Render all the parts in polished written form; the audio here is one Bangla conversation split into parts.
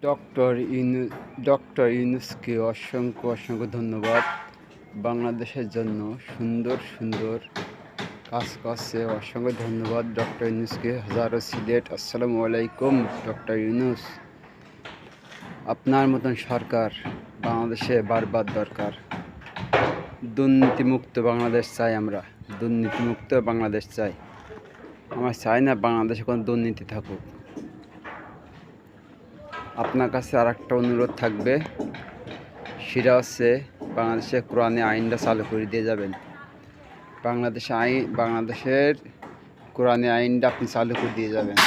ডক্টর ইনু ডক্টর ইউনূসকে অসংখ্য ধন্যবাদ। বাংলাদেশের জন্য সুন্দর সুন্দর কাজ করছে। অসংখ্য ধন্যবাদ ডক্টর ইউনূসকে। হাজারো সিলেট। আসসালামু আলাইকুম ডক্টর ইউনূস। আপনার মতন সরকার বাংলাদেশে বারবার দরকার। দুর্নীতিমুক্ত বাংলাদেশ চাই আমরা। দুর্নীতিমুক্ত বাংলাদেশ চাই। আমরা চাই না বাংলাদেশে কোনো দুর্নীতি থাকুক। আপনার কাছে আর একটা অনুরোধ থাকবে, সেটা হচ্ছে বাংলাদেশে কোরআনে আইনটা চালু করে দিয়ে যাবেন। বাংলাদেশের কোরআনে আইনটা আপনি চালু করে দিয়ে যাবেন,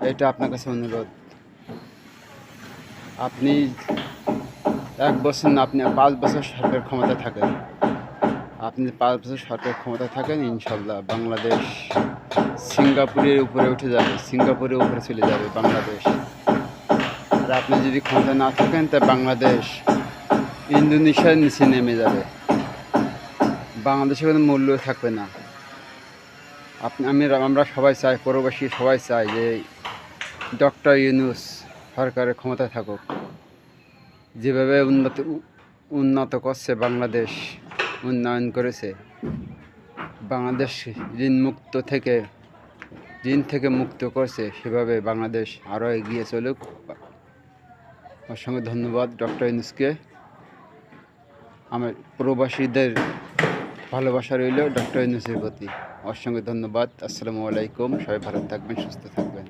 এটা আপনার কাছে অনুরোধ। আপনি 1 বছর না, আপনি 5 বছর সরকার ক্ষমতা থাকেন। আপনি 5 বছর সরকার ক্ষমতা থাকেন, ইনশাল্লাহ বাংলাদেশ সিঙ্গাপুরের উপরে উঠে যাবে, সিঙ্গাপুরের উপরে চলে যাবে বাংলাদেশ। আর আপনি যদি ক্ষমতা না থাকেন, তা বাংলাদেশ ইন্দোনেশিয়ার নিচে নেমে যাবে। বাংলাদেশে কোনো মূল্য থাকবে না। আমরা সবাই চাই, প্রবাসী সবাই চাই যে ডক্টর ইউনূস সরকারের ক্ষমতা থাকুক। যেভাবে উন্নত করছে বাংলাদেশ, উন্নয়ন করেছে বাংলাদেশ, ঋণ থেকে মুক্ত করছে, সেভাবে বাংলাদেশ আরও এগিয়ে চলুক। অসংখ্য ধন্যবাদ ডক্টর ইউনূসকে। আমার প্রবাসীদের ভালোবাসা রইল ডক্টর ইউনূসের প্রতি। অসংখ্য ধন্যবাদ। আসসালামু আলাইকুম। সবাই ভালো থাকবেন, সুস্থ থাকবেন।